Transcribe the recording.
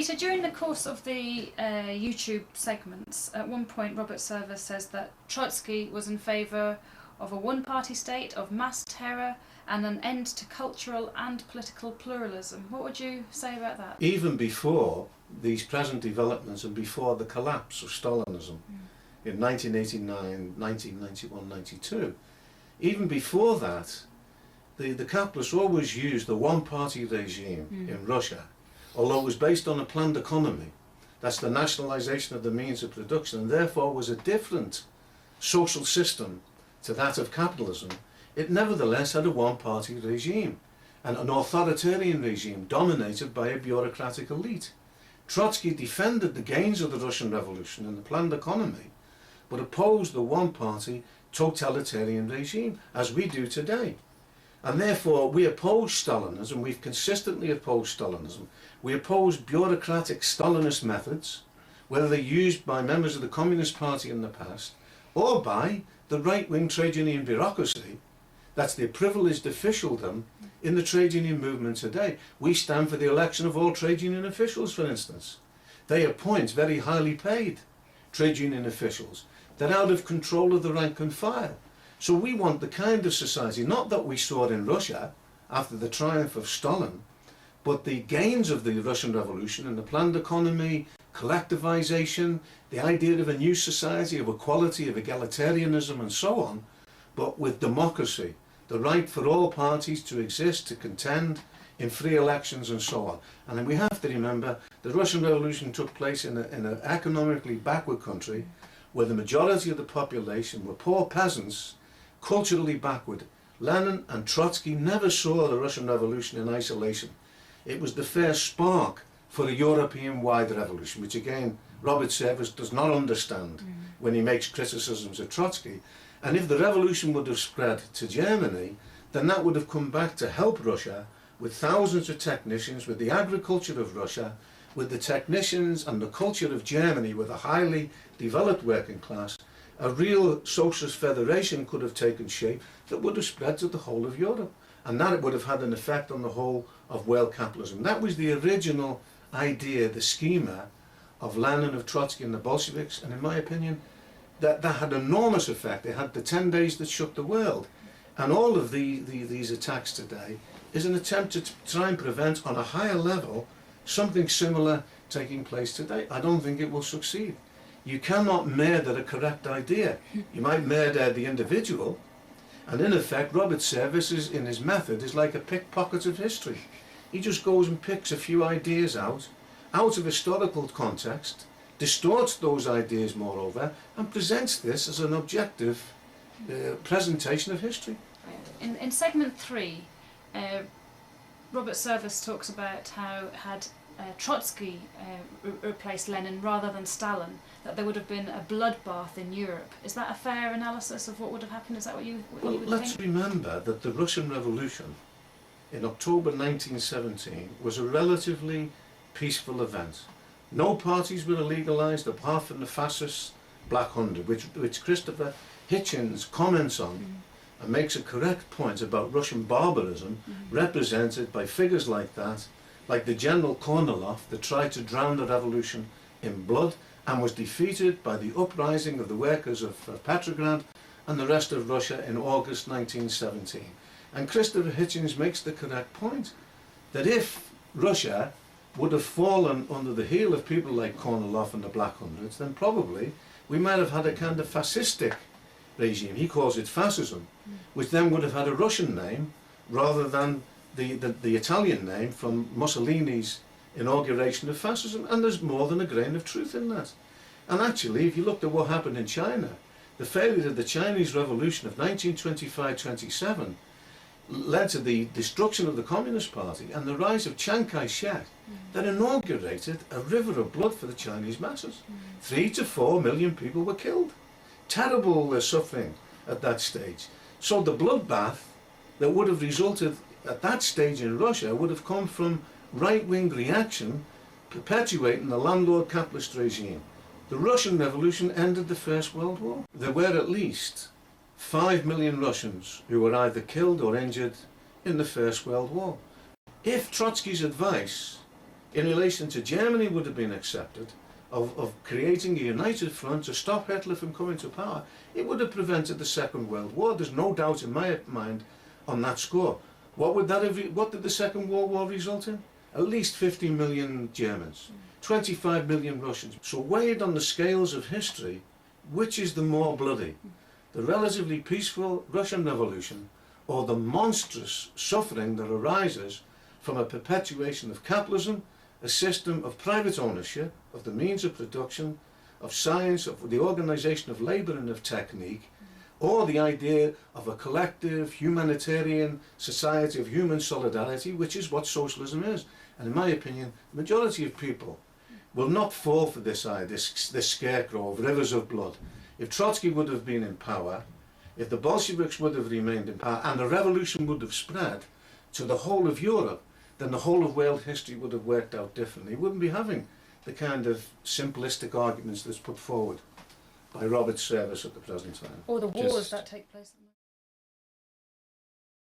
Peter, during the course of the YouTube segments, at one point Robert Service says that Trotsky was in favour of a one-party state, of mass terror, and an end to cultural and political pluralism. What would you say about that? Even before these present developments and before the collapse of Stalinism in 1989, 1991, 92, even before that, the capitalists always used the one-party regime in Russia, although it was based on a planned economy. That's the nationalization of the means of production, and therefore was a different social system to that of capitalism. It nevertheless had a one-party regime, and an authoritarian regime dominated by a bureaucratic elite. Trotsky defended the gains of the Russian Revolution and the planned economy, but opposed the one-party totalitarian regime, as we do today. And therefore we oppose Stalinism, we've consistently opposed Stalinism. We oppose bureaucratic Stalinist methods, whether they're used by members of the Communist Party in the past, or by the right-wing trade union bureaucracy, that's the privileged officialdom in the trade union movement today. We stand for the election of all trade union officials, for instance. They appoint very highly paid trade union officials that are out of control of the rank and file. So we want the kind of society, not that we saw in Russia after the triumph of Stalin, but the gains of the Russian Revolution and the planned economy, collectivization, the idea of a new society, of equality, of egalitarianism and so on, but with democracy, the right for all parties to exist, to contend in free elections and so on. And then we have to remember the Russian Revolution took place in an economically backward country where the majority of the population were poor peasants, culturally backward. Lenin and Trotsky never saw the Russian Revolution in isolation. It was the first spark for a European-wide revolution, which again Robert Service does not understand when he makes criticisms of Trotsky. And if the revolution would have spread to Germany, then that would have come back to help Russia with thousands of technicians, with the agriculture of Russia, with the technicians and the culture of Germany, with a highly developed working class. A real socialist federation could have taken shape that would have spread to the whole of Europe, and that it would have had an effect on the whole of world capitalism. That was the original idea, the schema of Lenin, of Trotsky and the Bolsheviks, and in my opinion that had enormous effect. They had the 10 days that shook the world, and all of these attacks today is an attempt to try and prevent on a higher level something similar taking place today. I don't think it will succeed. You cannot murder a correct idea. You might murder the individual, and in effect Robert Service in his method is like a pickpocket of history. He just goes and picks a few ideas out of historical context, distorts those ideas moreover, and presents this as an objective presentation of history. In segment 3, Robert Service talks about how had Trotsky replaced Lenin rather than Stalin, that there would have been a bloodbath in Europe. Is that a fair analysis of what would have happened? Is that what you would think? Let's remember that the Russian Revolution in October 1917 was a relatively peaceful event. No parties were legalized apart from the fascist Black Hundred, which Christopher Hitchens comments on and makes a correct point about Russian barbarism represented by figures like that, like the General Kornilov that tried to drown the revolution in blood and was defeated by the uprising of the workers of Petrograd and the rest of Russia in August 1917. And Christopher Hitchens makes the correct point that if Russia would have fallen under the heel of people like Kornilov and the Black Hundreds, then probably we might have had a kind of fascistic regime. He calls it fascism, which then would have had a Russian name rather than the Italian name from Mussolini's inauguration of fascism. And there's more than a grain of truth in that. And actually, if you looked at what happened in China, the failure of the Chinese Revolution of 1925-27 led to the destruction of the Communist Party and the rise of Chiang Kai-shek that inaugurated a river of blood for the Chinese masses. 3 to 4 million people were killed. Terrible suffering at that stage. So the bloodbath that would have resulted at that stage in Russia would have come from right-wing reaction perpetuating the landlord capitalist regime. The Russian Revolution ended the First World War. There were at least 5 million Russians who were either killed or injured in the First World War. If Trotsky's advice in relation to Germany would have been accepted, of creating a united front to stop Hitler from coming to power, it would have prevented the Second World War. There's no doubt in my mind on that score. What did the Second World War result in? At least 50 million Germans, 25 million Russians. So weighed on the scales of history, which is the more bloody? The relatively peaceful Russian Revolution, or the monstrous suffering that arises from a perpetuation of capitalism, a system of private ownership of the means of production, of science, of the organisation of labour and of technique, or the idea of a collective humanitarian society of human solidarity, which is what socialism is. And in my opinion, the majority of people will not fall for this idea, this scarecrow of rivers of blood. If Trotsky would have been in power, if the Bolsheviks would have remained in power, and the revolution would have spread to the whole of Europe, then the whole of world history would have worked out differently. We wouldn't be having the kind of simplistic arguments that's put forward by Robert Service at the present time. Or the wars that take place at the moment.